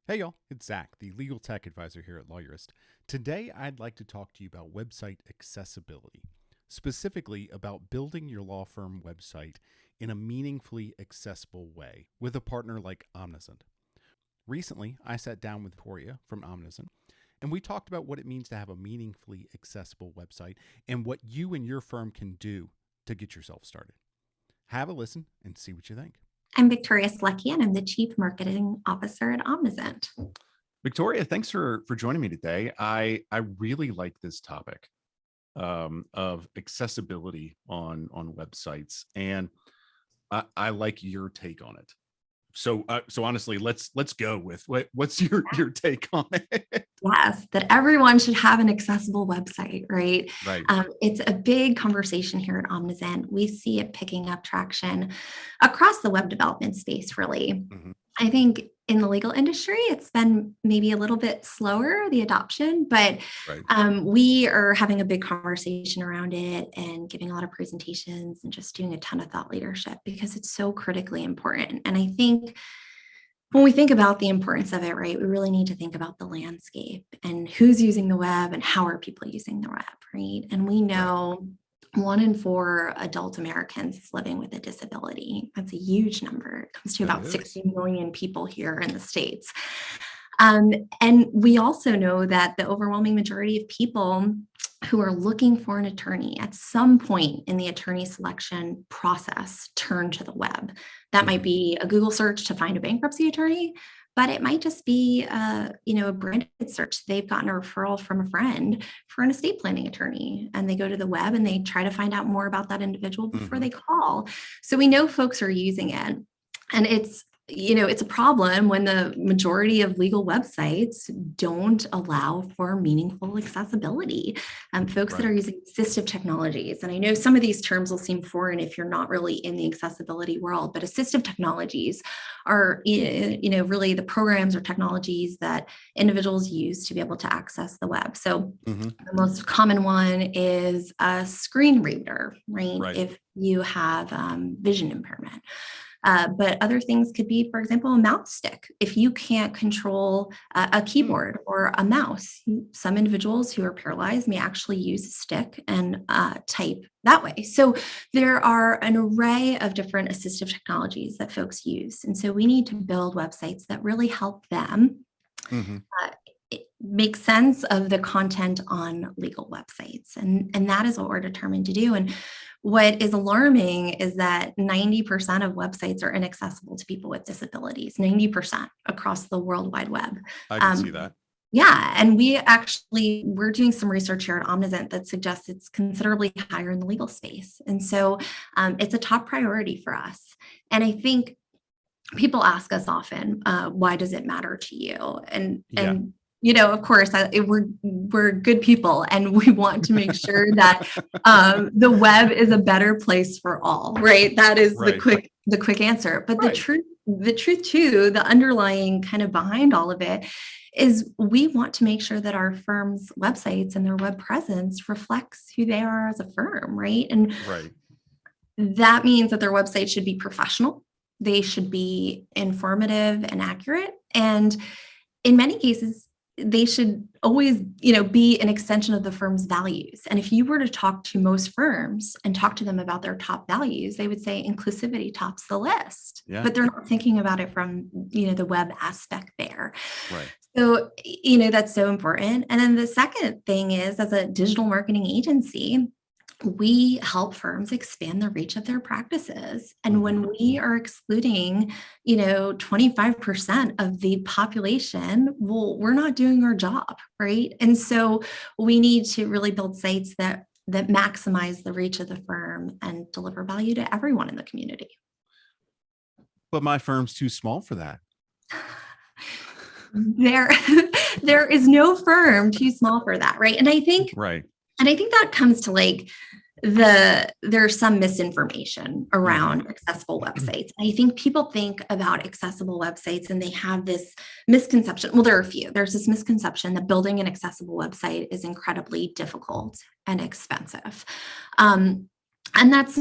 Hey y'all, it's Zach, the legal tech advisor here at Lawyerist. Today, I'd like to talk to you about website accessibility, specifically about building your law firm website in a meaningfully accessible way with a partner like Omnizant. Recently, I sat down with Victoria from Omnizant, and we talked about what it means to have a meaningfully accessible website and what you and your firm can do to get yourself started. Have a listen and see what you think. I'm Victoria Slecki, and I'm the Chief Marketing Officer at Omnizant. Victoria, thanks for joining me today. I really like this topic of accessibility on websites, and I like your take on it. So honestly, let's go with what's your take on it? Yes, that everyone should have an accessible website, right? Right. It's a big conversation here at Omnizant. We see it picking up traction across the web development space, really. Mm-hmm. I think in the legal industry, it's been maybe a little bit slower, the adoption, but Right. we are having a big conversation around it and giving a lot of presentations and just doing a ton of thought leadership because it's so critically important. And I think when we think about the importance of it, right, we really need to think about the landscape and who's using the web and how are people using the web, right? And we know 1 in 4 adult Americans is living with a disability. That's a huge number. It comes to about 60 million people here in the States. And we also know that the overwhelming majority of people who are looking for an attorney at some point in the attorney selection process turn to the web. That might be a Google search to find a bankruptcy attorney, but it might just be a branded search. They've gotten a referral from a friend for an estate planning attorney, and they go to the web and they try to find out more about that individual before they call. So we know folks are using it, and it's a problem when the majority of legal websites don't allow for meaningful accessibility. Folks that are using assistive technologies, and I know some of these terms will seem foreign if you're not really in the accessibility world, but assistive technologies are, really the programs or technologies that individuals use to be able to access the web. So the most common one is a screen reader, right? If you have vision impairment. But other things could be, for example, a mouse stick. If you can't control a keyboard or a mouse, some individuals who are paralyzed may actually use a stick and type that way. So there are an array of different assistive technologies that folks use. And so we need to build websites that really help them make sense of the content on legal websites. And that is what we're determined to do. And what is alarming is that 90% of websites are inaccessible to people with disabilities, 90% across the World Wide Web. I can see that. Yeah. And we're doing some research here at Omnizant that suggests it's considerably higher in the legal space. And so it's a top priority for us. And I think people ask us often, why does it matter to you? And of course, we're good people, and we want to make sure that the web is a better place for all. Right? That is the quick answer. But the truth too, the underlying kind of behind all of it, is we want to make sure that our firm's websites and their web presence reflects who they are as a firm, right? And that means that their website should be professional. They should be informative and accurate, and in many cases, they should always, be an extension of the firm's values. And if you were to talk to most firms and talk to them about their top values, they would say inclusivity tops the list, but they're not thinking about it from, the web aspect there. So, that's so important. And then the second thing is, as a digital marketing agency, we help firms expand the reach of their practices. And when we are excluding, 25% of the population, well, we're not doing our job, right? And so we need to really build sites that maximize the reach of the firm and deliver value to everyone in the community. But my firm's too small for that. There is no firm too small for that, right? And I think that comes to there's some misinformation around accessible websites. I think people think about accessible websites and they have this misconception. Well, there are a few. There's this misconception that building an accessible website is incredibly difficult and expensive. And that's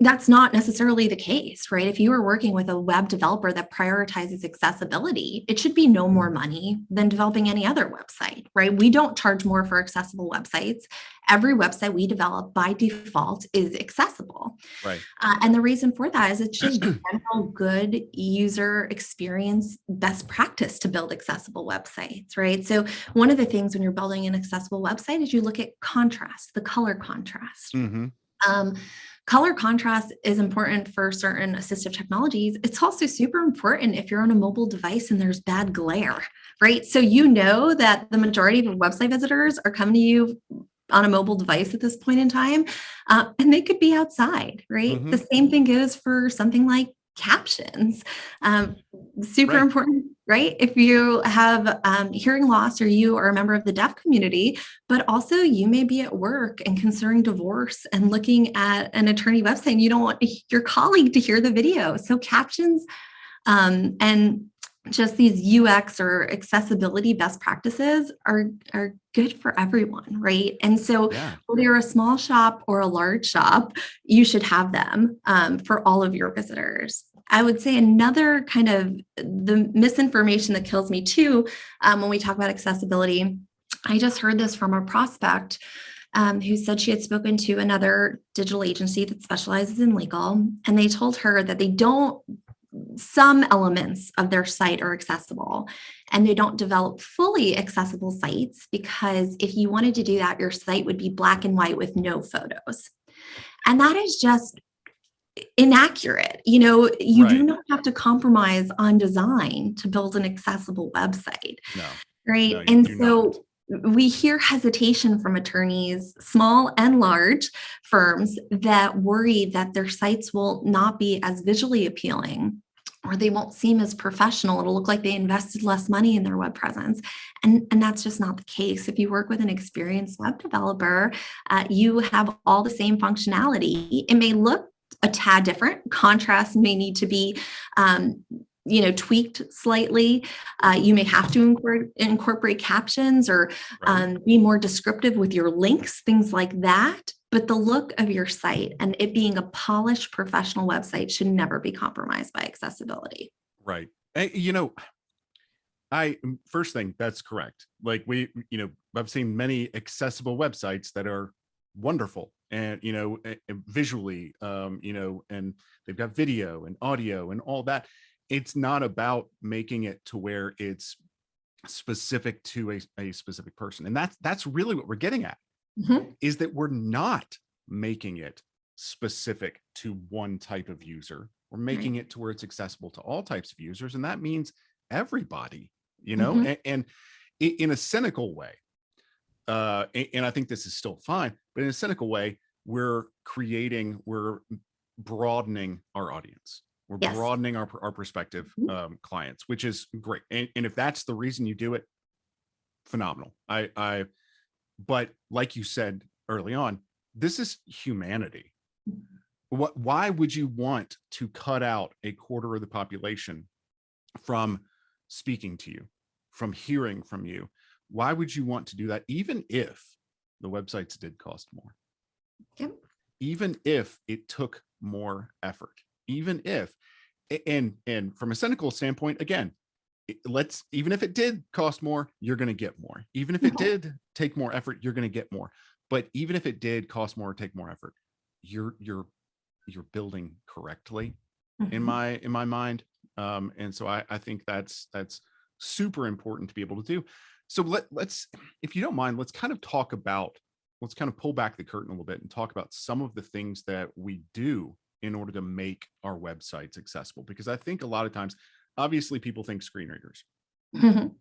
that's not necessarily the case, right? If you are working with a web developer that prioritizes accessibility, it should be no more money than developing any other website, right? We don't charge more for accessible websites. Every website we develop by default is accessible. Right. And the reason for that is it's just general good user experience best practice to build accessible websites, right? So one of the things when you're building an accessible website is you look at contrast, the color contrast. Mm-hmm. Um, Color contrast is important for certain assistive technologies. It's also super important if you're on a mobile device and there's bad glare, right? So you know that the majority of website visitors are coming to you on a mobile device at this point in time, and they could be outside, right? Mm-hmm. The same thing goes for something like captions. Super Right. important, right? If you have hearing loss or you are a member of the deaf community, but also you may be at work and considering divorce and looking at an attorney website and you don't want your colleague to hear the video. So captions and just these UX or accessibility best practices are good for everyone, right? And so whether you're a small shop or a large shop, you should have them for all of your visitors. I would say another kind of the misinformation that kills me too, when we talk about accessibility, I just heard this from a prospect who said she had spoken to another digital agency that specializes in legal, and they told her that some elements of their site are accessible and they don't develop fully accessible sites because if you wanted to do that, your site would be black and white with no photos. And that is just inaccurate. You do not have to compromise on design to build an accessible website. No. Right. No, And so we hear hesitation from attorneys, small and large firms, that worry that their sites will not be as visually appealing or they won't seem as professional. It'll look like they invested less money in their web presence. And that's just not the case. If you work with an experienced web developer, you have all the same functionality. It may look a tad different. Contrast may need to be tweaked slightly. You may have to incorporate captions or be more descriptive with your links, things like that. But the look of your site and it being a polished professional website should never be compromised by accessibility. Right. First thing, that's correct. Like I've seen many accessible websites that are wonderful and, visually, and they've got video and audio and all that. It's not about making it to where it's specific to a specific person. And that's really what we're getting at, is that we're not making it specific to one type of user. We're making it to where it's accessible to all types of users. And that means everybody, and in a cynical way, and I think this is still fine, but in a cynical way, we're broadening our audience. We're broadening our prospective clients, which is great. And if that's the reason you do it, phenomenal. But like you said early on, this is humanity. Why would you want to cut out a quarter of the population from speaking to you, from hearing from you? Why would you want to do that, even if the websites did cost more? Yep. Even if it took more effort, even if, and from a cynical standpoint, again, even if it did cost more, you're going to get more. Even if it did take more effort, you're going to get more. But even if it did cost more or take more effort, you're building correctly in my mind. And so I think that's super important to be able to do. So let's, if you don't mind, let's kind of pull back the curtain a little bit and talk about some of the things that we do in order to make our websites accessible. Because I think a lot of times, obviously people think screen readers,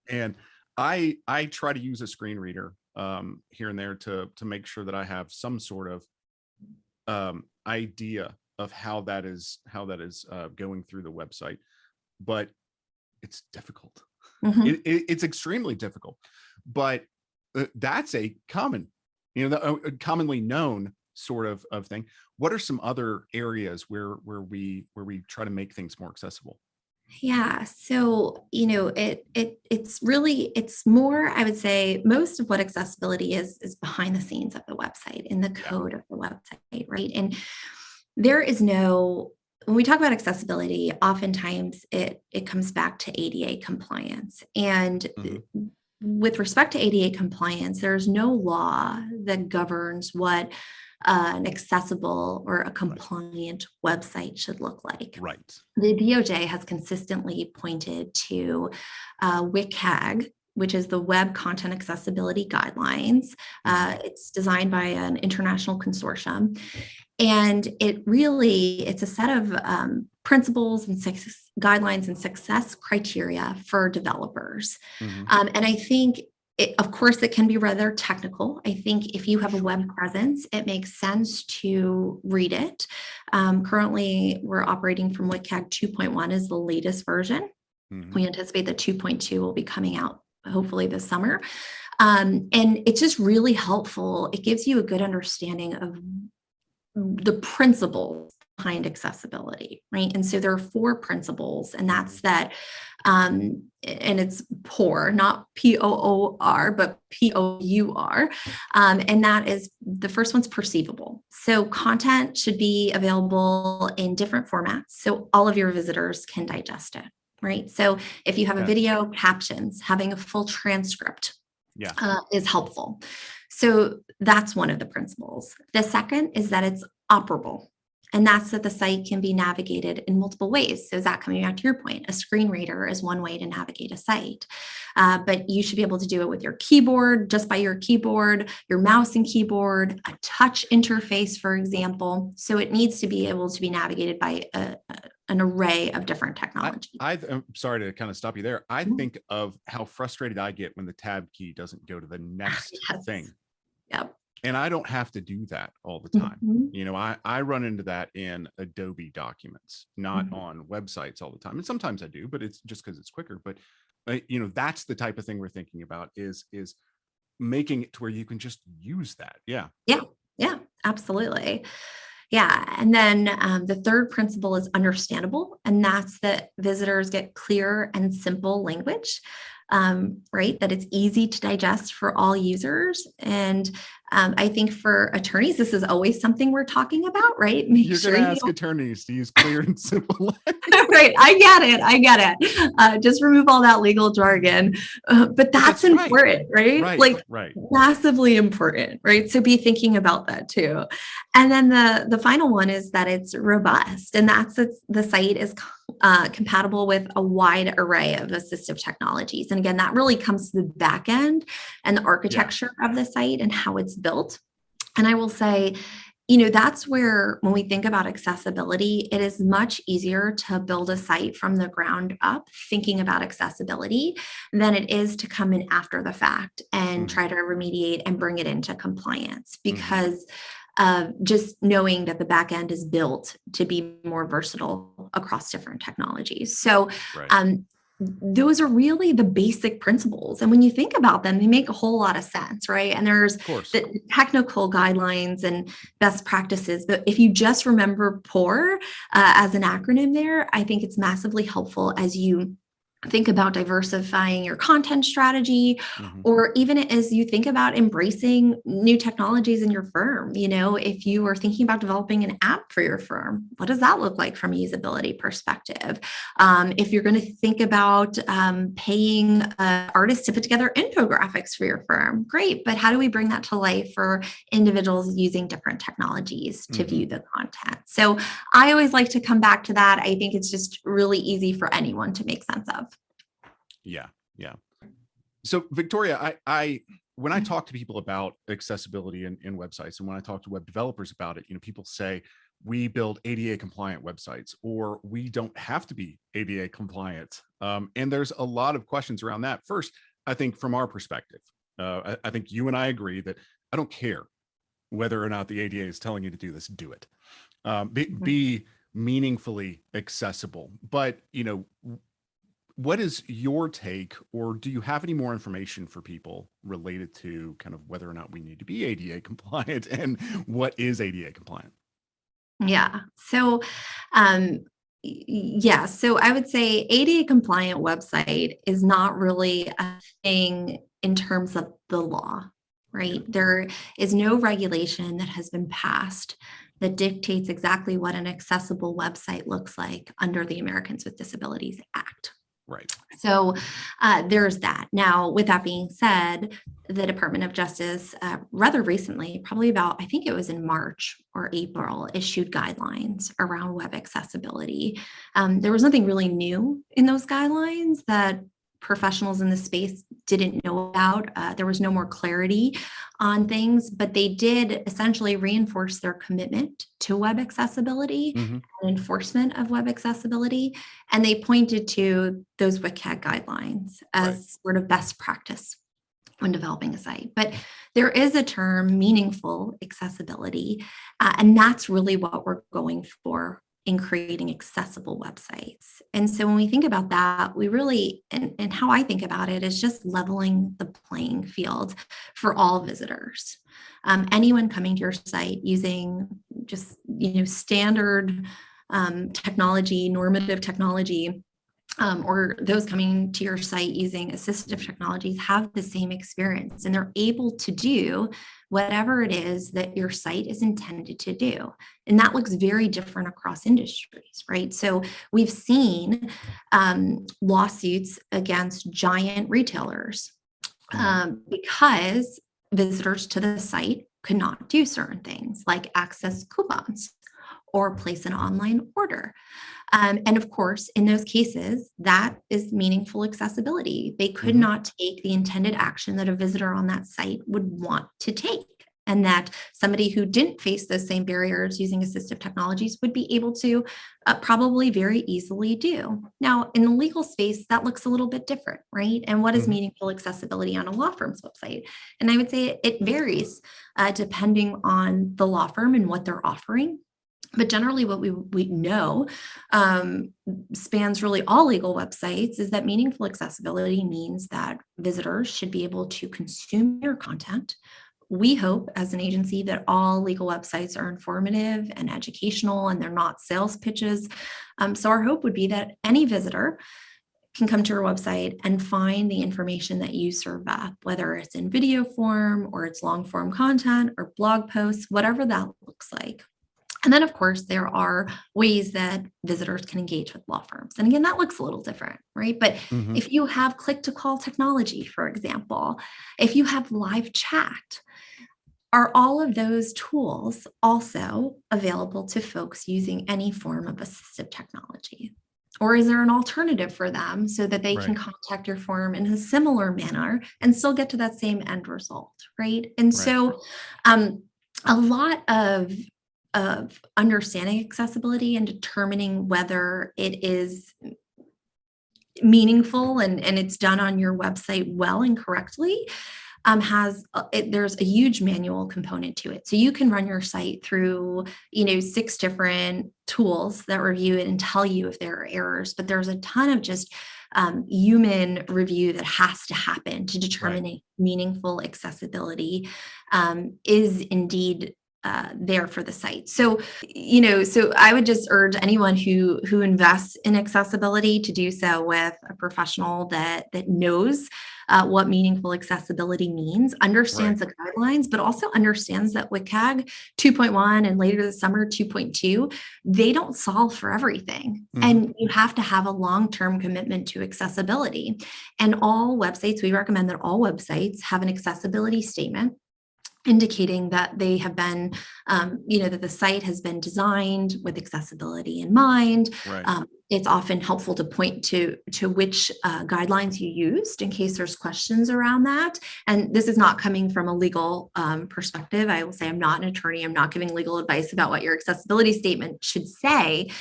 and I try to use a screen reader here and there to make sure that I have some sort of idea of how that is going through the website, but it's difficult. It's extremely difficult, but that's a commonly known sort of thing. What are some other areas where we try to make things more accessible? Yeah. So, it's more, I would say most of what accessibility is behind the scenes of the website, in the code of the website, right? And There is no, when we talk about accessibility, oftentimes it comes back to ADA compliance. And with respect to ADA compliance, there's no law that governs what an accessible or a compliant website should look like. Right. The DOJ has consistently pointed to WCAG, which is the Web Content Accessibility Guidelines. It's designed by an international consortium. And it's a set of principles and guidelines and success criteria for developers. And I think, of course, it can be rather technical. I think if you have a web presence, it makes sense to read it. Currently, we're operating from WCAG 2.1 is the latest version. We anticipate that 2.2 will be coming out hopefully this summer. And it's just really helpful. It gives you a good understanding of the principles behind accessibility, right? And so there are 4 principles, and that's that, and it's POUR, not POOR, but POUR. And that is, the first one's perceivable. So content should be available in different formats so all of your visitors can digest it, right? So if you have a video, captions, having a full transcript is helpful. So that's one of the principles. The second is that it's operable. And that's that the site can be navigated in multiple ways. So Zach, coming back to your point, a screen reader is one way to navigate a site. But you should be able to do it with your keyboard, just by your keyboard, your mouse and keyboard, a touch interface, for example. So it needs to be able to be navigated by an array of different technologies. I'm sorry to kind of stop you there. I think of how frustrated I get when the tab key doesn't go to the next thing. Yep. And I don't have to do that all the time. You know, I run into that in Adobe documents, not on websites all the time. And sometimes I do, but it's just because it's quicker. But you know, that's the type of thing we're thinking about is making it to where you can just use that. Yeah, absolutely. Yeah. And then the third principle is understandable. And that's that visitors get clear and simple language, right? That it's easy to digest for all users. And I think for attorneys, this is always something we're talking about, right? You're going to ask attorneys to use clear and simple language. Right. I get it. Just remove all that legal jargon. But that's important, right? Like massively important, right? So be thinking about that too. And then the final one is that it's robust. And that's the site is compatible with a wide array of assistive technologies. And again, that really comes to the back end and the architecture of the site and how it's built. And I will say, you know, that's where when we think about accessibility, it is much easier to build a site from the ground up, thinking about accessibility, than it is to come in after the fact and try to remediate and bring it into compliance, because just knowing that the back end is built to be more versatile across different technologies. So those are really the basic principles. And when you think about them, they make a whole lot of sense, right? And there's the technical guidelines and best practices. But if you just remember POUR as an acronym there, I think it's massively helpful as you think about diversifying your content strategy, or even as you think about embracing new technologies in your firm. You know, if you are thinking about developing an app for your firm, what does that look like from a usability perspective? If you're going to think about paying artists to put together infographics for your firm, great. But how do we bring that to life for individuals using different technologies to view the content? So I always like to come back to that. I think it's just really easy for anyone to make sense of. Yeah. So Victoria, I when I talk to people about accessibility in websites, and when I talk to web developers about it, you know, people say we build ADA compliant websites, or we don't have to be ADA compliant. And there's a lot of questions around that. First, I think from our perspective, I think you and I agree that I don't care whether or not the ADA is telling you to do this, do it. Be meaningfully accessible. But, you know, what is your take, or do you have any more information for people related to kind of whether or not we need to be ADA compliant, and what is ADA compliant? Yeah. So, so I would say ADA compliant website is not really a thing in terms of the law, right? There is no regulation that has been passed that dictates exactly what an accessible website looks like under the Americans with Disabilities Act. Right. So there's that. Now, with that being said, the Department of Justice rather recently, probably about, I think it was in March or April, issued guidelines around web accessibility. There was nothing really new in those guidelines that professionals in the space didn't know about. There was no more clarity on things, but they did essentially reinforce their commitment to web accessibility and enforcement of web accessibility. And they pointed to those WCAG guidelines as sort of best practice when developing a site. But there is a term, meaningful accessibility, and that's really what we're going for in creating accessible websites. And so when we think about that, we really, and how I think about it is just leveling the playing field for all visitors. Anyone coming to your site using just, standard technology, normative technology, or those coming to your site using assistive technologies have the same experience, and they're able to do whatever it is that your site is intended to do. And that looks very different across industries, right? So we've seen lawsuits against giant retailers because visitors to the site could not do certain things like access coupons or place an online order. And of course, in those cases, that is meaningful accessibility. They could not take the intended action that a visitor on that site would want to take, and that somebody who didn't face those same barriers using assistive technologies would be able to probably very easily do. Now, in the legal space, that looks a little bit different, right? And what is meaningful accessibility on a law firm's website? And I would say it varies depending on the law firm and what they're offering. But generally what we know spans really all legal websites is that meaningful accessibility means that visitors should be able to consume your content. We hope as an agency that all legal websites are informative and educational and they're not sales pitches. So our hope would be that any visitor can come to your website and find the information that you serve up, whether it's in video form or it's long form content or blog posts, whatever that looks like. And then, of course, there are ways that visitors can engage with law firms. And again, that looks a little different, right? But if you have click-to-call technology, for example, if you have live chat, are all of those tools also available to folks using any form of assistive technology? Or is there an alternative for them so that they can contact your firm in a similar manner and still get to that same end result, right? And so a lot of understanding accessibility and determining whether it is meaningful and it's done on your website well and correctly there's a huge manual component to it. So you can run your site through 6 different tools that review it and tell you if there are errors, but there's a ton of just human review that has to happen to determine meaningful accessibility is indeed there for the site. So, so I would just urge anyone who invests in accessibility to do so with a professional that knows what meaningful accessibility means, understands the guidelines, but also understands that WCAG 2.1 and later this summer 2.2, they don't solve for everything. And you have to have a long-term commitment to accessibility. And all websites, we recommend that all websites have an accessibility statement indicating that they have been, that the site has been designed with accessibility in mind. It's often helpful to point to which guidelines you used in case there's questions around that. And this is not coming from a legal perspective. I will say I'm not an attorney. I'm not giving legal advice about what your accessibility statement should say.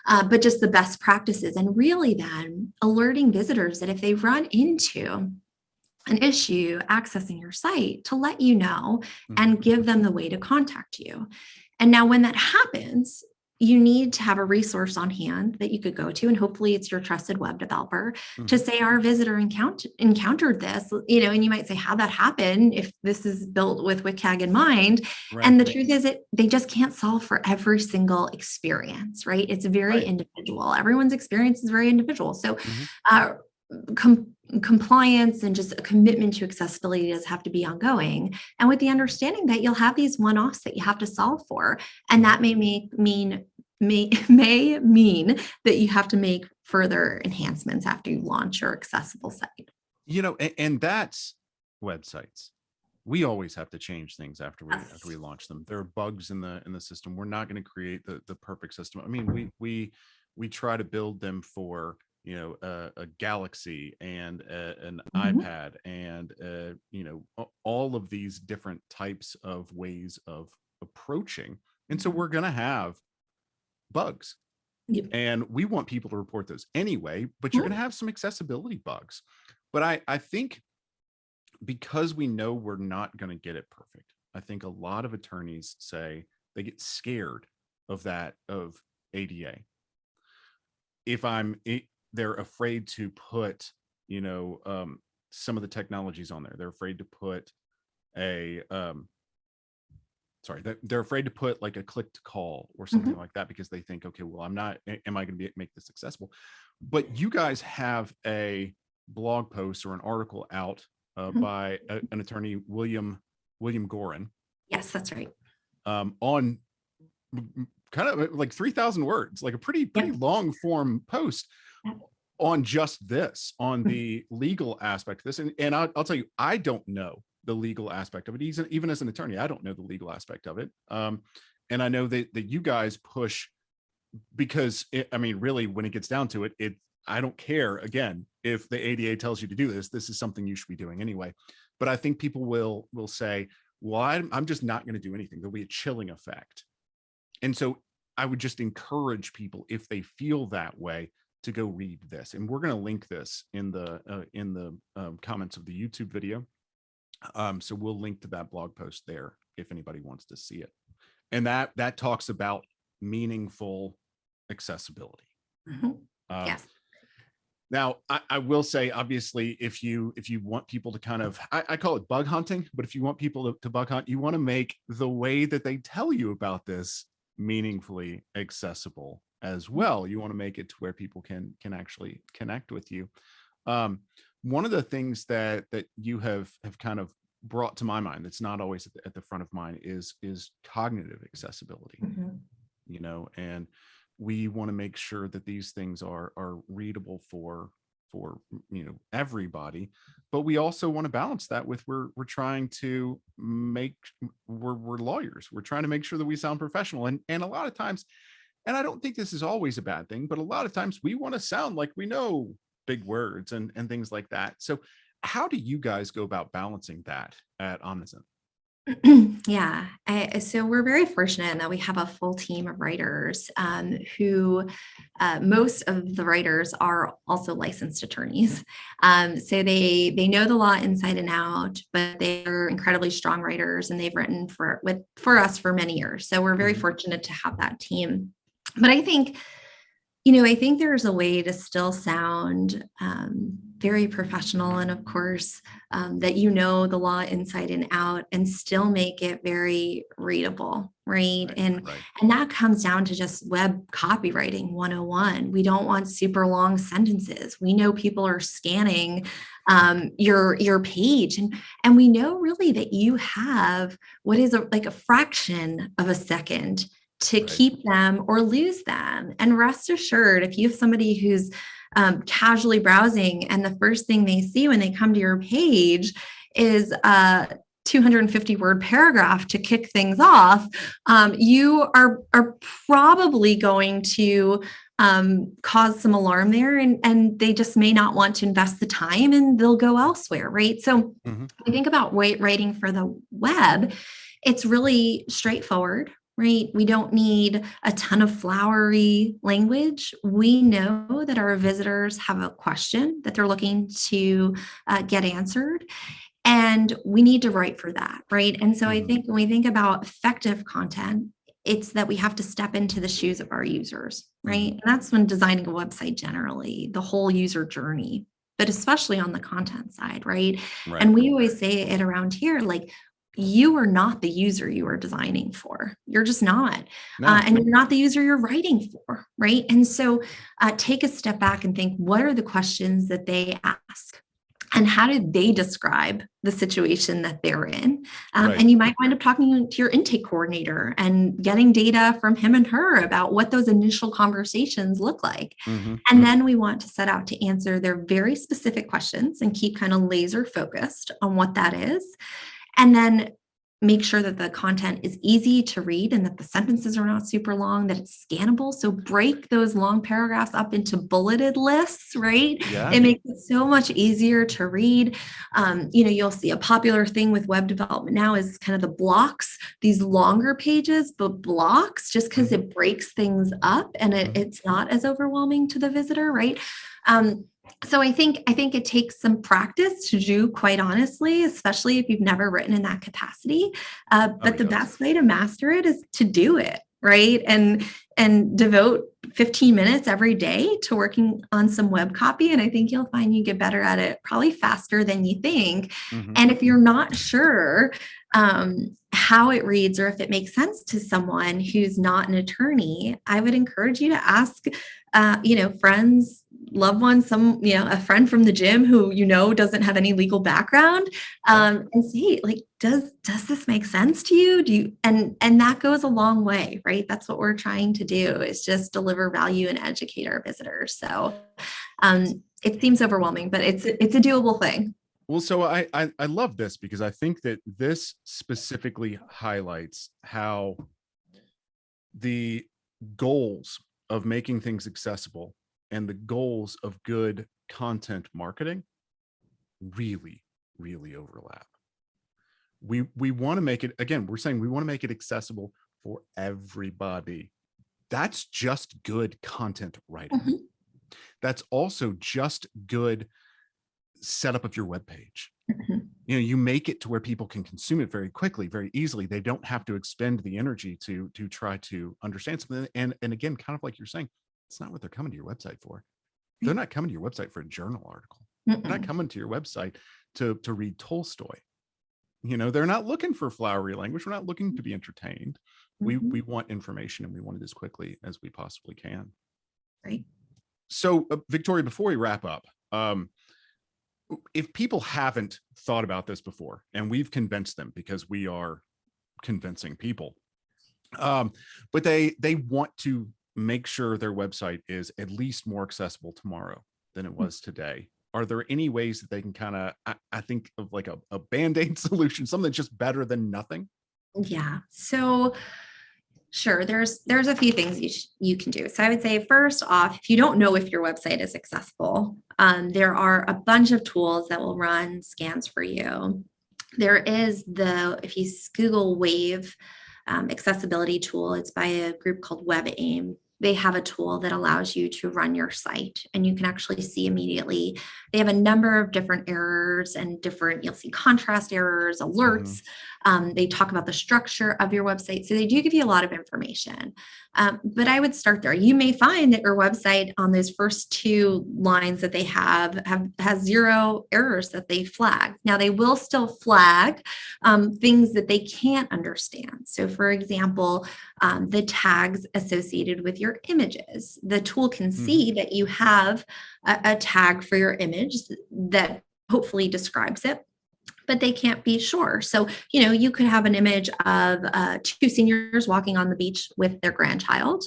But just the best practices, and really then alerting visitors that if they run into an issue accessing your site, to let you know and give them the way to contact you. And now when that happens, you need to have a resource on hand that you could go to, and hopefully it's your trusted web developer to say our visitor encountered this, and you might say, how'd that happen if this is built with WCAG in mind? And the truth is they just can't solve for every single experience, right? It's very individual. Everyone's experience is very individual. So compliance and just a commitment to accessibility does have to be ongoing. And with the understanding that you'll have these one-offs that you have to solve for, and that may mean that you have to make further enhancements after you launch your accessible site. And that's websites. We always have to change things after we launch them. There are bugs in the system. We're not going to create the perfect system. I mean, we try to build them for a Galaxy and an iPad and all of these different types of ways of approaching. And so we're going to have bugs. Yep. And we want people to report those anyway, but you're going to have some accessibility bugs. But I think because we know we're not going to get it perfect, I think a lot of attorneys say they get scared of ADA. They're afraid to put, some of the technologies on there. They're afraid to put they're afraid to put like a click to call or something like that, because they think, okay, well, am I going to make this accessible? But you guys have a blog post or an article out by an attorney, William Gorin. Yes, that's right. On kind of like 3,000 words, like a pretty long form post on just this, on the legal aspect of this. And I'll tell you, I don't know the legal aspect of it. Even as an attorney, I don't know the legal aspect of it. And I know that you guys push, because really, when it gets down to it, I don't care, again, if the ADA tells you to do this is something you should be doing anyway. But I think people will say, well, I'm just not going to do anything. There'll be a chilling effect. And so I would just encourage people, if they feel that way, to go read this. And we're going to link this in the comments of the YouTube video. So we'll link to that blog post there if anybody wants to see it. And that talks about meaningful accessibility. Yes. Now, I will say, obviously, if you want people to kind of, I call it bug hunting, but if you want people to bug hunt, you want to make the way that they tell you about this meaningfully accessible as well. You want to make it to where people can actually connect with you. One of the things that you have kind of brought to my mind, that's not always at the front of mind, is cognitive accessibility. And we want to make sure that these things are readable for everybody, but we also want to balance that with we're trying to we're lawyers. We're trying to make sure that we sound professional, and a lot of times, and I don't think this is always a bad thing, but a lot of times we want to sound like we know big words and things like that. So how do you guys go about balancing that at Omnizant? Yeah. So we're very fortunate in that we have a full team of writers who most of the writers are also licensed attorneys. So they know the law inside and out, but they're incredibly strong writers, and they've written for us for many years. So we're very fortunate to have that team. But I think there's a way to still sound very professional, and of course, that the law inside and out, and still make it very readable, right? And that comes down to just web copywriting 101. We don't want super long sentences. We know people are scanning your page, and we know really that you have what is like a fraction of a second to keep them or lose them. And rest assured, if you have somebody who's casually browsing, and the first thing they see when they come to your page is a 250 word paragraph to kick things off, you are probably going to cause some alarm there, and they just may not want to invest the time, and they'll go elsewhere, right? So I think about writing for the web, it's really straightforward. Right? We don't need a ton of flowery language. We know that our visitors have a question that they're looking to get answered, and we need to write for that, right? And so I think when we think about effective content, it's that we have to step into the shoes of our users, right? And that's when designing a website generally, the whole user journey, but especially on the content side, right? And we always say it around here, like, you are not the user you are designing for. You're just not. No. And you're not the user you're writing for, right? And so take a step back and think, what are the questions that they ask? And how did they describe the situation that they're in? Right. And you might wind up talking to your intake coordinator and getting data from him and her about what those initial conversations look like. Mm-hmm. And then we want to set out to answer their very specific questions and keep kind of laser focused on what that is. And then make sure that the content is easy to read and that the sentences are not super long, that it's scannable. So break those long paragraphs up into bulleted lists, right? Yeah. It makes it so much easier to read. You'll see a popular thing with web development now is kind of the blocks, these longer pages, but blocks, just because it breaks things up and it's not as overwhelming to the visitor, right? So I think it takes some practice to do, quite honestly, especially if you've never written in that capacity. But the best way to master it is to do it, right? And devote 15 minutes every day to working on some web copy. And I think you'll find you get better at it probably faster than you think. And if you're not sure how it reads or if it makes sense to someone who's not an attorney, I would encourage you to ask, friends, loved ones, a friend from the gym who doesn't have any legal background, and say, like, does this make sense to you? Do you and that goes a long way, right? That's what we're trying to do, is just deliver value and educate our visitors. So it seems overwhelming, but it's a doable thing. Well, so I love this because I think that this specifically highlights how the goals of making things accessible and the goals of good content marketing really, really overlap. We want to make it, again, we're saying we want to make it accessible for everybody. That's just good content writing. That's also just good setup of your webpage. You make it to where people can consume it very quickly, very easily. They don't have to expend the energy to try to understand something. And again, kind of like you're saying, it's not what they're coming to your website for. They're not coming to your website for a journal article. They're not coming to your website to read Tolstoy. They're not looking for flowery language. We're not looking to be entertained. We want information, and we want it as quickly as we possibly can. Right. So, Victoria, before we wrap up, if people haven't thought about this before, and we've convinced them because we are convincing people, but they want to make sure their website is at least more accessible tomorrow than it was today, are there any ways that they can kind of, I think of like a Band-Aid solution, something that's just better than nothing? Yeah. So sure, there's a few things you can do. So I would say, first off, if you don't know if your website is accessible, there are a bunch of tools that will run scans for you. There is if you Google Wave accessibility tool, it's by a group called WebAIM. They have a tool that allows you to run your site, and you can actually see immediately. They have a number of different errors and you'll see contrast errors, alerts. They talk about the structure of your website. So they do give you a lot of information. But I would start there. You may find that your website on those first two lines that they has 0 errors that they flag. Now, they will still flag things that they can't understand. So for example, the tags associated with your images. The tool can see that you have a tag for your image that hopefully describes it, but they can't be sure. So, you could have an image of 2 seniors walking on the beach with their grandchild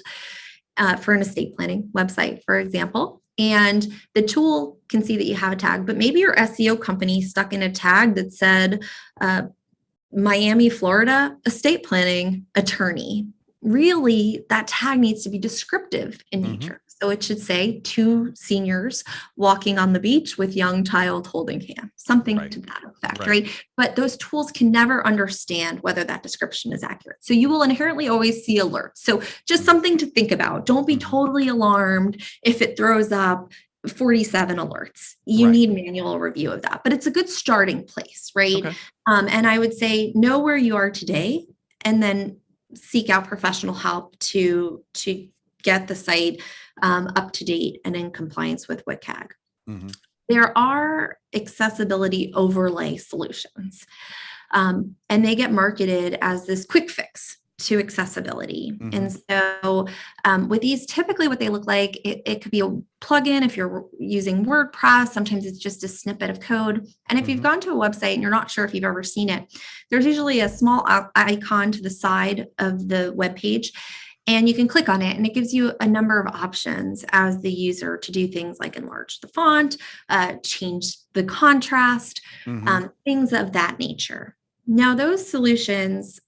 for an estate planning website, for example. And the tool can see that you have a tag, but maybe your SEO company stuck in a tag that said, Miami, Florida, estate planning attorney. Really, that tag needs to be descriptive in nature. So it should say 2 seniors walking on the beach with young child holding hands, something to that effect, right? But those tools can never understand whether that description is accurate. So you will inherently always see alerts. So just something to think about. Don't be totally alarmed if it throws up 47 alerts. You need manual review of that, but it's a good starting place, right? Okay. And I would say know where you are today, and then seek out professional help to get the site up to date and in compliance with WCAG. There are accessibility overlay solutions. And they get marketed as this quick fix to accessibility. Mm-hmm. And so with these, typically what they look like, it could be a plugin if you're using WordPress. Sometimes it's just a snippet of code. And if you've gone to a website and you're not sure if you've ever seen it, there's usually a small icon to the side of the web page. And you can click on it and it gives you a number of options as the user to do things like enlarge the font, change the contrast, things of that nature. Now, those solutions,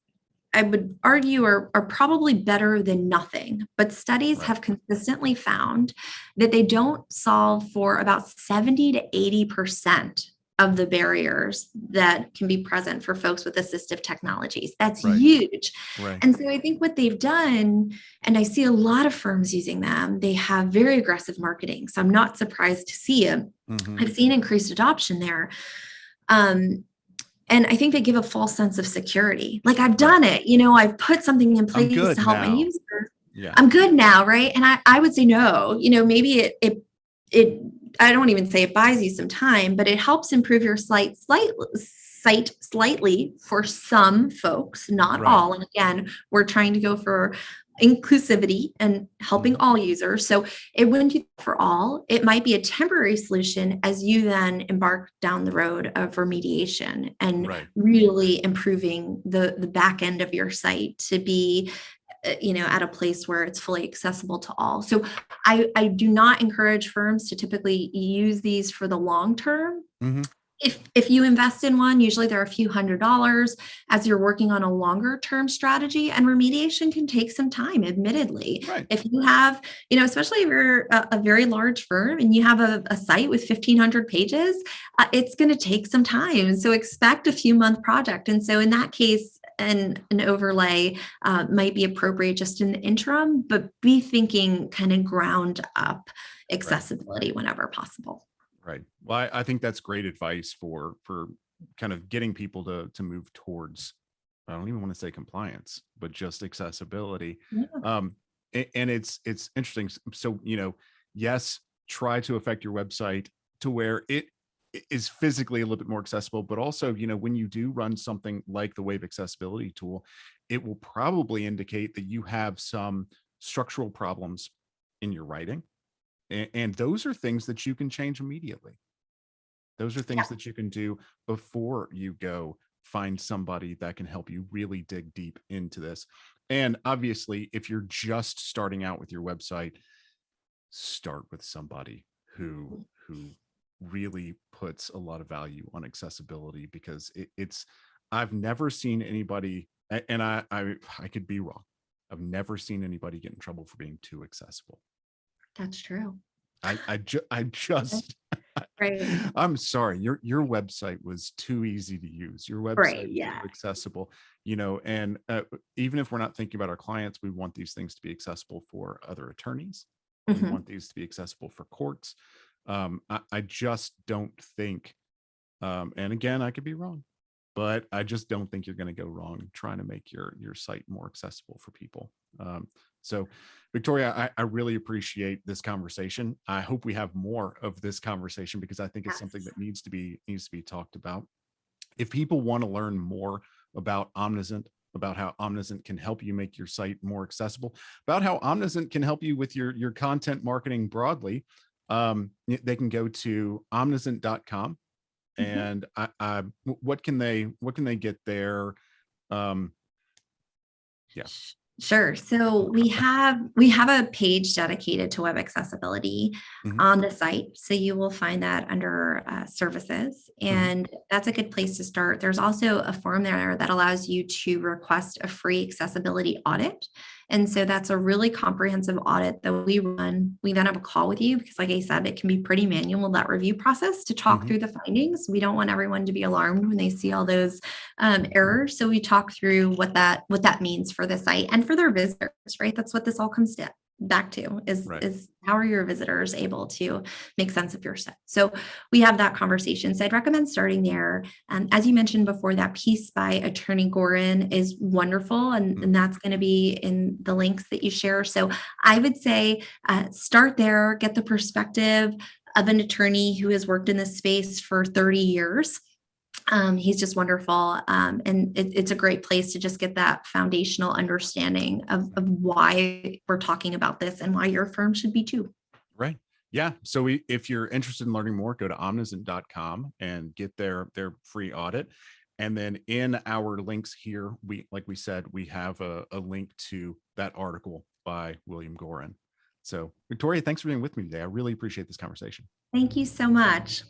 I would argue, are probably better than nothing, but studies have consistently found that they don't solve for about 70 to 80% of the barriers that can be present for folks with assistive technologies. That's huge. And so I think what they've done, and I see a lot of firms using them, they have very aggressive marketing. So I'm not surprised to see it. I've seen increased adoption there. And I think they give a false sense of security. Like, I've done it, I've put something in place to help my user. I'm good now, right? And I would say no, maybe it I don't even say it buys you some time, but it helps improve your site slightly for some folks, not all. And again, we're trying to go for inclusivity and helping all users. So it wouldn't be for all. It might be a temporary solution as you then embark down the road of remediation and really improving the back end of your site to be at a place where it's fully accessible to all. So I do not encourage firms to typically use these for the long term. If you invest in one, usually they're a few $100s as you're working on a longer term strategy, and remediation can take some time, admittedly. If you have, especially if you're a very large firm and you have a site with 1,500 pages, it's going to take some time. So expect a few month project. And so in that case, an overlay might be appropriate just in the interim, but be thinking kind of ground up accessibility whenever possible. Right. Well, I think that's great advice for kind of getting people to move towards, I don't even want to say compliance, but just accessibility. And it's interesting. So, yes, try to affect your website to where it is physically a little bit more accessible, but also, when you do run something like the Wave Accessibility tool, it will probably indicate that you have some structural problems in your writing. And those are things that you can change immediately. Those are things that you can do before you go find somebody that can help you really dig deep into this. And obviously, if you're just starting out with your website, start with somebody who really puts a lot of value on accessibility, because I've never seen anybody, and I could be wrong, I've never seen anybody get in trouble for being too accessible. That's true. I just I'm sorry, your website was too easy to use. Your website was too accessible, and even if we're not thinking about our clients, we want these things to be accessible for other attorneys. We want these to be accessible for courts. I just don't think, and again, I could be wrong, but I just don't think you're going to go wrong trying to make your site more accessible for people. So Victoria, I really appreciate this conversation. I hope we have more of this conversation, because I think it's something that needs to be talked about. If people want to learn more about Omnizant, about how Omnizant can help you make your site more accessible, about how Omnizant can help you with your content marketing broadly, they can go to Omnizant.com. And what can they get there? Sure. So we have a page dedicated to web accessibility on the site. So you will find that under services, and that's a good place to start. There's also a form there that allows you to request a free accessibility audit. And so that's a really comprehensive audit that we run. We then have a call with you, because like I said, it can be pretty manual, that review process, to talk through the findings. We don't want everyone to be alarmed when they see all those errors. So we talk through what that means for the site and for their visitors, right? That's what this all comes back to is how are your visitors able to make sense of your site? So we have that conversation. So I'd recommend starting there. As you mentioned before, that piece by Attorney Gorin is wonderful, and that's going to be in the links that you share. So I would say start there, get the perspective of an attorney who has worked in this space for 30 years. He's just wonderful. And it's a great place to just get that foundational understanding of why we're talking about this and why your firm should be too. Right. Yeah. So if you're interested in learning more, go to Omnizant.com and get their free audit. And then in our links here, like we said, we have a link to that article by William Gorin. So Victoria, thanks for being with me today. I really appreciate this conversation. Thank you so much.